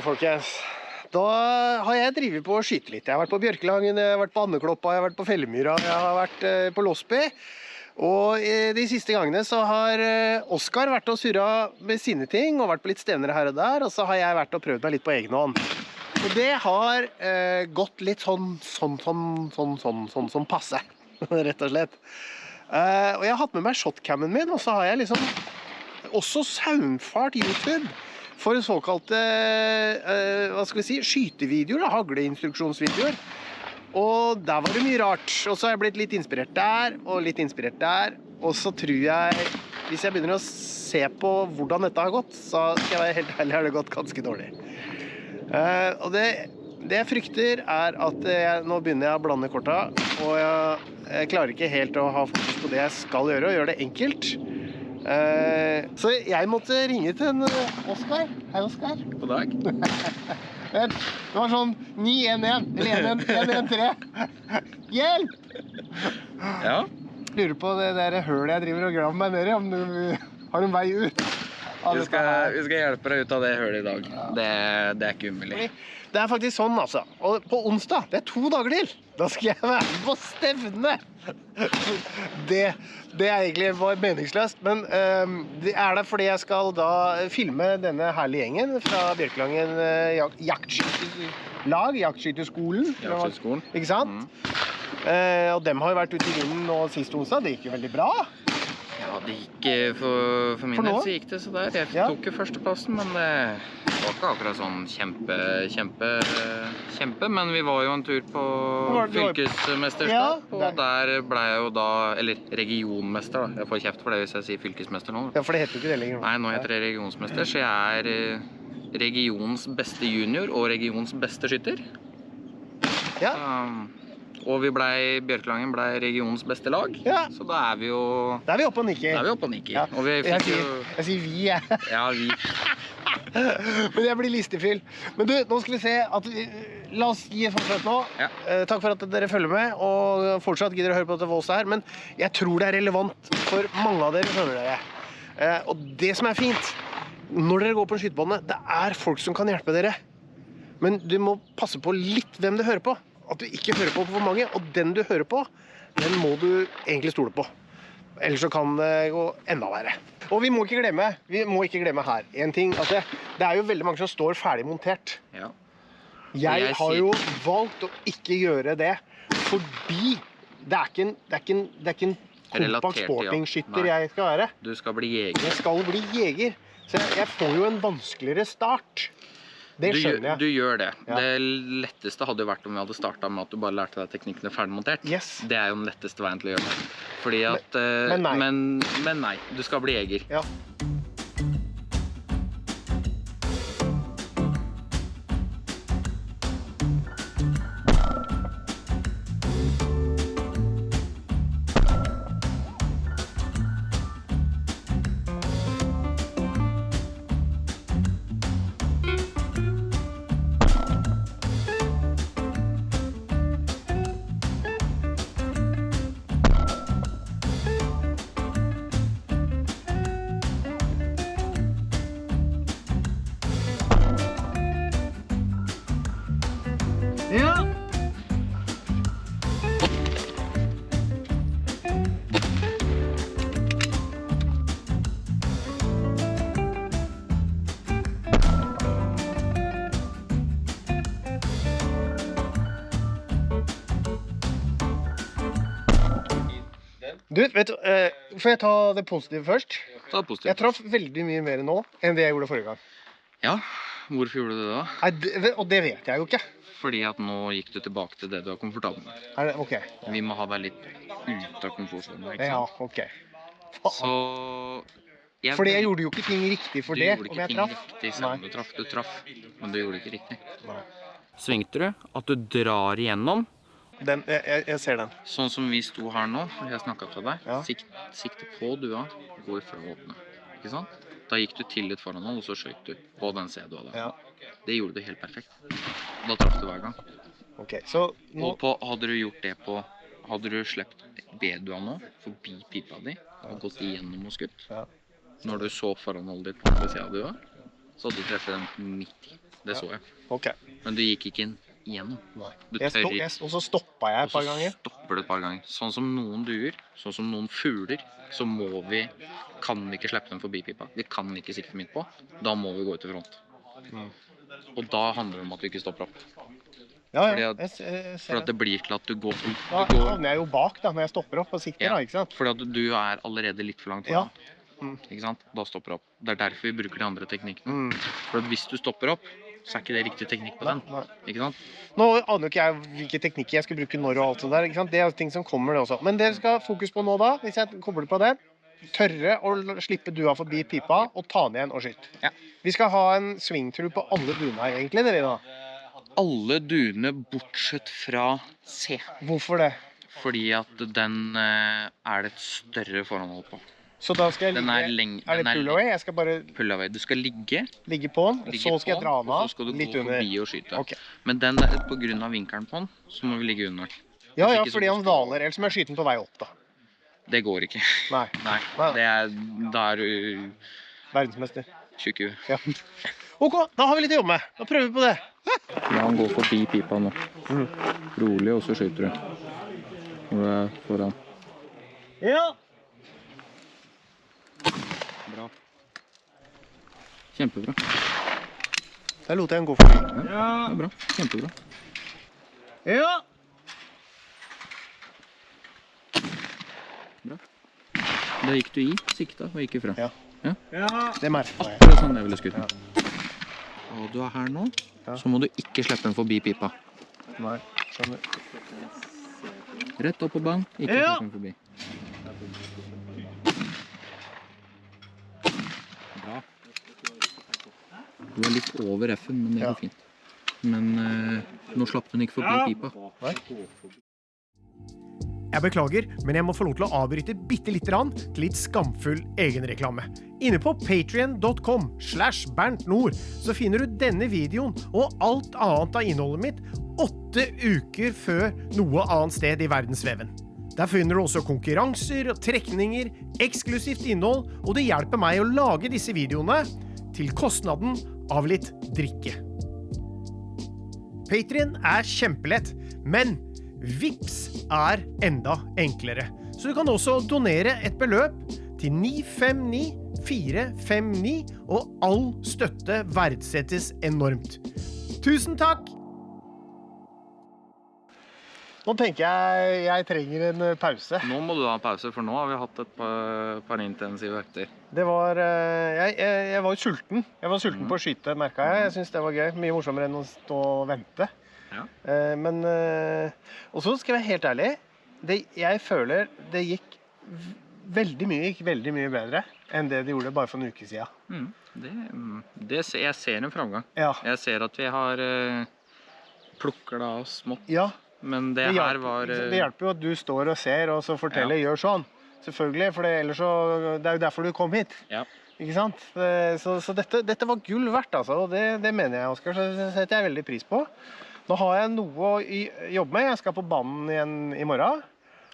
folkens. Da har jeg drivet på å skyte litt. Jeg har vært på Bjørkelangen, jeg har vært på Andekloppa, jeg har vært på Fellemyra, jeg har vært på Losby. Og de siste gangene så har Oskar vært og surret med sine ting og vært på litt stevnere her og der, og så har jeg vært og prøvd meg litt på egen hånd. Og det har gått litt sånn passe, rett og slett. Og jeg har hatt med meg shotcammen min, og så har jeg liksom også soundfart YouTube for såkalte, hva skal vi si, skytevideoer, hagleinstruksjonsvideoer. Og der var det mye rart. Og så har jeg blitt litt inspirert der, og litt inspirert der. Og så tror jeg, hvis jeg begynner å se på hvordan dette har gått, så skal jeg være helt ærlig, har det gått ganske dårlig. Og det jeg frykter er at nå begynner jeg å blande korta, og jeg klarer ikke helt å ha fokus på det jeg skal gjøre, og gjøre det enkelt. Så jeg måtte ringe til en Oskar. Hei, Oskar. God dag. Det var sånn 911, eller 113. Hjelp! Ja? Lurer på det der hølet jeg driver og graver meg ned i, om du har en vei ut. Vi skal hjelpe deg ut av det hølet i dag. Det er ikke umulig. Det er faktisk sånn, altså. Og på onsdag, det er 2 dager til. Da skal jeg være på stevne. Det er egentlig bare meningsløst, men det er det fordi jeg skal da filme denne herlige gjengen fra Bjørkelangen jaktskyteskolen. Jaktskyteskolen. Ikke sant? Og dem har jo vært ute i vinden nå sist onsdag. Det gikk jo veldig bra. Ja, det gikk for min del så gikk det så der. Jeg tok jo førsteplassen, men det var ikke akkurat sånn kjempe, men vi var jo en tur på fylkesmesterskap, og der ble jeg jo da, eller regionmester da. Jeg får kjeft for det hvis jeg sier fylkesmester nå. Ja, for det heter jo ikke det lenger. Nei, nå heter det regionsmester, så jeg er regionens beste junior og regionens beste skytter. Ja. Og Bjørkelangen ble regionens beste lag, så da er vi jo... Da er vi oppe og nikker. Da er vi oppe og nikker. Ja. Og vi fikk jeg sier vi, jeg. Ja, vi. Men jeg blir listefyll. Men du, nå skal vi se at la oss gi et forsøk nå. Ja. Takk for at dere følger med, og fortsatt gidder å høre på dette volset her, men jeg tror det er relevant for mange av dere, skjønner dere. Og det som er fint, når dere går på en skytebane, det er folk som kan hjelpe dere. Men du må passe på litt hvem du hører på. At du ikke hører på for mange, og den du hører på, den må du egentlig stole på. Ellers så kan det gå enda verre. Og vi må ikke glemme her en ting, at det er jo veldig mange som står ferdig montert. Ja. Jeg har jo valgt å ikke gjøre det, fordi det er ikke en kompakt sporting-skytter jeg skal være. Du skal bli jeger. Jeg skal bli jeger, så jeg får jo en vanskeligere start. Det skjønner jeg. Du gjør det. Ja. Det letteste hadde jo vært om vi hadde startet med at du bare lærte deg teknikkene ferdigmontert. Yes. Det er jo den letteste veien til å gjøre det. Fordi at... Men nei, du skal bli jeger. Ja. Du, vet du, får jeg ta det positive først? Ta det positive. Jeg traff veldig mye mer nå enn det jeg gjorde forrige gang. Ja, hvorfor gjorde du det da? Nei, og det vet jeg jo ikke. Fordi at nå gikk du tilbake til det du er komfortabel med. Er det, ok. Vi må ha deg litt ut av komfortzonen, ikke sant? Ja, ok. Så... Fordi jeg gjorde jo ikke ting riktig for det, om jeg traff. Du gjorde ikke ting riktig selv om du traff, men du gjorde det ikke riktig. Nei. Svingte du at du drar igjennom? Jeg ser den. Sånn som vi sto her nå, jeg snakket til deg, Ja. sikte på dua, gå ifra åpne, ikke sant? Da gikk du til litt foran og så skjøt du på den C-dua der. Ja. Det gjorde du helt perfekt. Da traff du hver gang. Ok, så nå... Og hadde du gjort det på, hadde du slept B-dua nå, forbi pipa di, og gått igjennom og skutt, Ja. når du så foranholdet ditt på andre siden av dua, så hadde du treffet den midt i. det så jeg. Ok. Men du gikk ikke inn igjennom. Nei. Du tør ikke. Og så stoppet jeg Og et par så ganger. stopper du et par ganger. Sånn som noen duer, sånn som noen fugler, så kan vi ikke slippe dem forbi pipa. Vi kan ikke sikte midt på. Da må vi gå ut i front. Og da handler det om at du ikke stopper opp. Ja, Fordi ja. at, for at det blir til at du går Da havner jeg jo bak da, når jeg stopper opp og sikter da, ikke sant? Fordi at du er allerede litt for langt Ja. foran. Ikke sant? Da stopper du opp. Det er derfor vi bruker de andre teknikkene. For at hvis du stopper opp, så er ikke det riktig teknikk på den. Nei. Ikke sant? Nå aner jo ikke jeg hvilke teknikker jeg skal bruke når og alt sånt der, ikke sant? Det er ting som kommer det også. Men det skal fokus på nå da, hvis jeg kobler på det, tørre å slippe dua forbi pipa og ta den igjen og skyte. Ja. Vi skal ha en swing-through på alle duene her egentlig, det vi da. Alle duene bortsett fra C. Hvorfor det? Fordi at den er det et større forhåndhold på. Så da skal jeg Den ligge... er lenge... Er det pull away? Jeg skal bare Pull away. Du skal ligge ligge på den, og så skal jeg dra den og av så skal du litt gå under. forbi og skyte. Ok. Men den der, på grunn av vinkelen på den, så må vi ligge under den. Ja, Hvis ja, ikke så fordi han daler, ellers må jeg skyte den på vei opp da. Det går ikke. Nei, Nei, da er du verdensmester. tjukk i huet. Ja. Ok, da har vi litt å jobbe med. Da prøver vi på det. La han gå forbi pipa nå. Rolig, og så skyter du. Når du er foran. Ja. Bra. Kjempebra. Der lot jeg den gå forbi. Ja, det er bra. Kjempebra. Ja. Bra. Da gikk du i, sikta og gikk ifra. Ja. Det merket jeg. Det er sånn jeg ville skutt den. Og du er her nå, så må du ikke slippe den forbi pipa. Nei, skjønner. Rett opp på bang, ikke slippe den forbi. Bra. Du er litt over F-en, men det går fint. Men nå slapp den ikke forbi pipa. Nei. Jeg beklager, men jeg må få lov til å avbryte bitte litt til litt skamfull egenreklame. Inne på patreon.com/BerntNord så finner du denne videoen og alt annet av innholdet mitt 8 uker før noe annet sted i verdensveven. Der finner du også konkurranser og trekninger, eksklusivt innhold, og det hjelper meg å lage disse videoene til kostnaden av litt drikke. Patreon er kjempelett, men Vips er enda enklere. Så du kan også donere et beløp til 959459, og all støtte verdsettes enormt. Tusen takk! Nå tenker jeg trenger en pause. Nå må du ha en pause, for nå har vi hatt et par intensive økter. Det var... Jeg var jo sulten. Jeg var sulten på å skyte, merket jeg. Jeg synes det var gøy. Mye morsommere enn å stå og vente. Ja. Og så skal jeg være helt ærlig, jeg føler det gikk veldig mye bedre enn det de gjorde bare for en uke siden. Jeg ser en framgang. Ja. Jeg ser at vi har plukker da smått. Ja, Men det her var... Det hjelper jo at du står og ser og så forteller, gjør sånn. Selvfølgelig, for ellers så, det er jo derfor du kom hit. Ja. Ikke sant? Så dette var gull verdt, altså, og det mener jeg, Oskar, så det setter jeg veldig pris på. Nå har jeg noe å jobbe med. Jeg skal på banen igjen i morgen.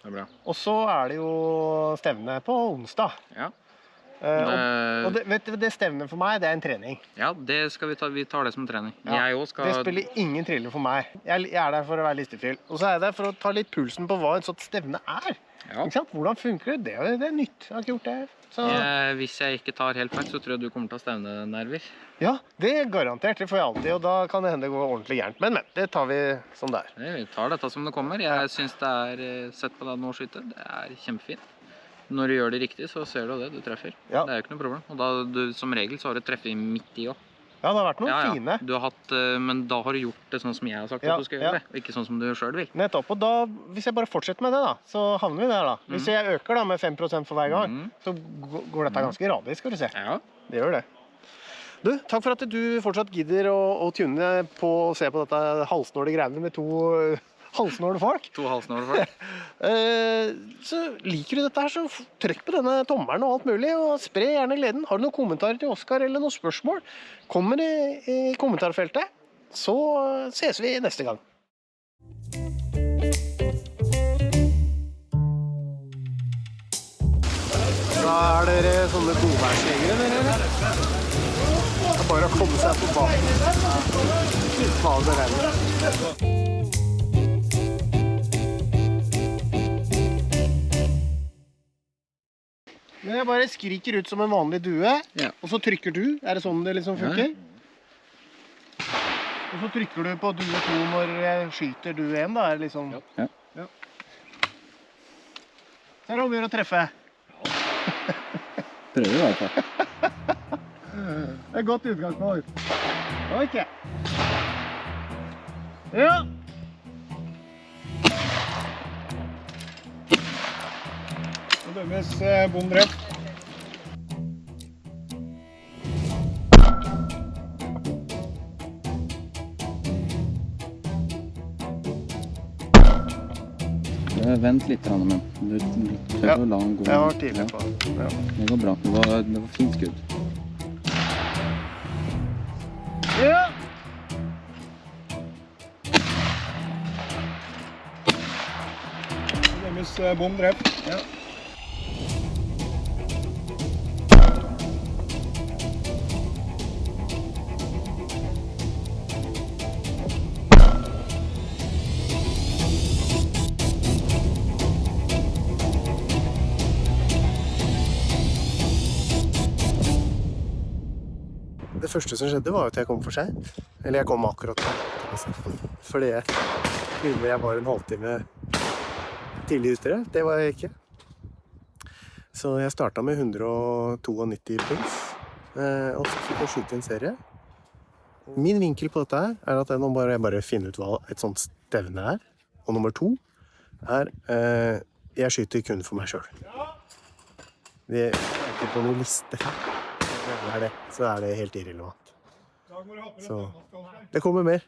Det er bra. Og så er det jo stevne på onsdag. Ja. Og det stevnet for meg, det er en trening. Ja, det skal vi tar det som trening. Ja, Jeg også skal... Det spiller ingen triller for meg. Jeg er der for å være listefyll. Og så er jeg der for å ta litt pulsen på hva en sånt stevne er. Ja. Ikke sant? Hvordan funker det? Det er nytt. Jeg har ikke gjort det. Så... Hvis jeg ikke tar helt feil, så tror jeg du kommer til å stevne nerver. Ja, det er garantert. Det får jeg alltid, og da kan det hende det går ordentlig gærent. Men, det tar vi som det er. Vi tar dette som det kommer. Jeg synes det er, sett på deg nå skyte, det er kjempefint. Når du gjør det riktig, så ser du det, du treffer. Ja. Det er jo ikke noe problem. Og da, som regel så har du treffet midt i også. Ja, det har vært noen fine. Du har hatt, men da har du gjort det sånn som jeg har sagt at du skal gjøre det, og ikke sånn som du selv vil. Nettopp, og da, hvis jeg bare fortsetter med det da, så havner vi der da. Hvis jeg øker da med 5% for hver gang, så går dette ganske radig, skal du se. Ja. Det gjør det. Du, takk for at du fortsatt gidder å tune på og se på dette halsnåle greiene med to halsnåle folk. To halsnåle folk. Så liker du dette her, så trykk på denne tommeren og alt mulig, og spre gjerne gleden. Har du noen kommentarer til Oskar eller noen spørsmål, kommer i kommentarfeltet, så ses vi neste gang. Da er dere sånne godværsjegere, dere? bare å komme seg på banen. Fy faen, det regner. Men jeg bare skriker ut som en vanlig due, Ja. og så trykker du. Er det sånn det liksom funker? Og så trykker du på due 2 når jeg skyter due 1, da er det liksom... Ja. Så er det om å gjøre å treffe. Prøver i hvert fall. Det er et godt utgangspunkt. Ok. Ja. Det dømmes bom drept. Vent litt, men du tør å la den gå. Jeg var tidlig på. Ja. Det går bra. Det var fint skudd. Ja. Det dømmes bom drept. Ja. Det første som skjedde var at jeg kom for sent. Eller jeg kom akkurat fordi jeg var en halvtime tidlig ute. Det var jeg ikke. Så jeg startet med 192 puls, og så fikk jeg skyte en serie. Min vinkel på dette her er at jeg nå bare finner ut hva et sånt stevne er. Og nummer 2 er jeg skyter kun for meg selv. Det er ikke på noen liste her. Så er det helt irrelevant. Så det kommer mer.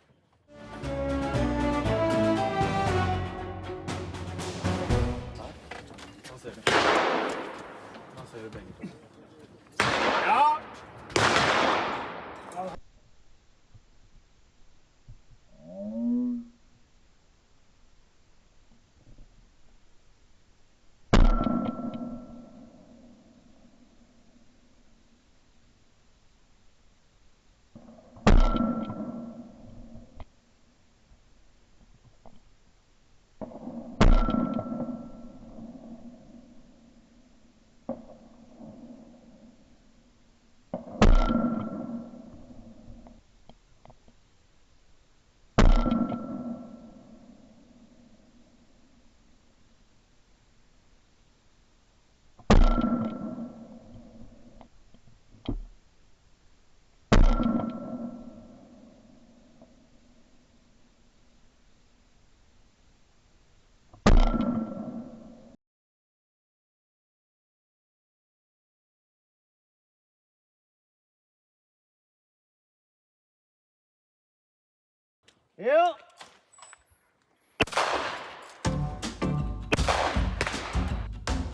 Ja.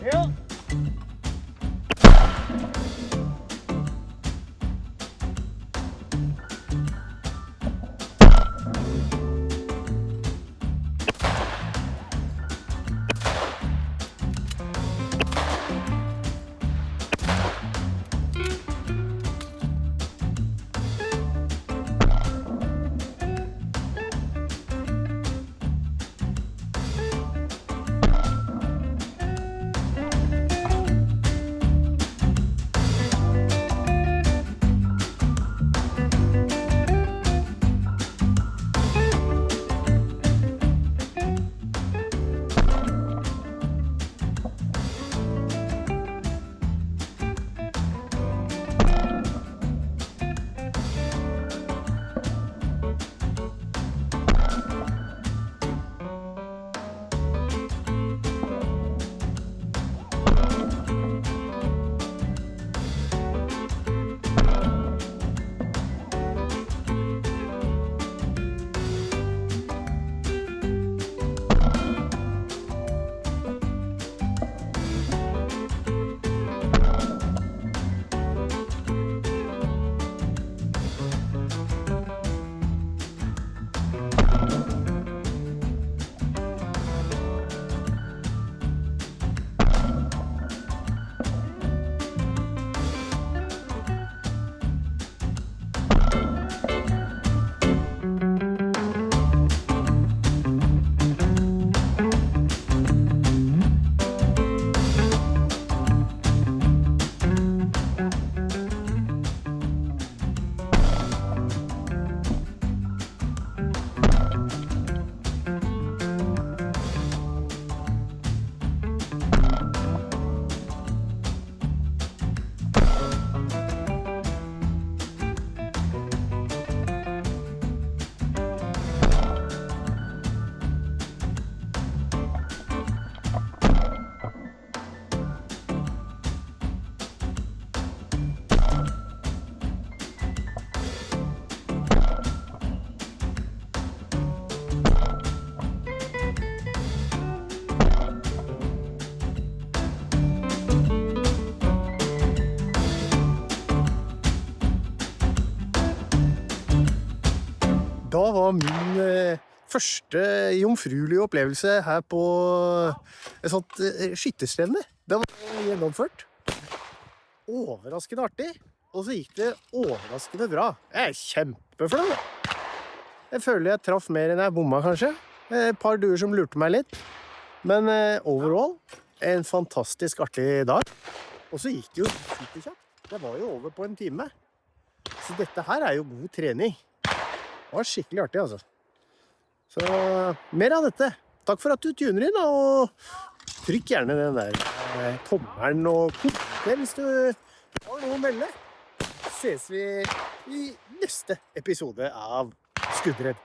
Ja. da var min første jomfruelige opplevelse her på et sånt skytterstevne. Det var gjennomført. Overraskende artig, og så gikk det overraskende bra. Jeg kjempefløy. Jeg føler jeg traff mer enn jeg bomma, kanskje. Et par duer som lurte meg litt. Men overall, en fantastisk artig dag. Og så gikk det jo superkjapt. Det var jo over på en time. Så dette her er jo god trening. Det var skikkelig artig, altså. Så mer av dette. Takk for at du tuner inn, og trykk gjerne den der tommelen og kommenter hvis du har noe å melde. Så ses vi i neste episode av Skuddredd.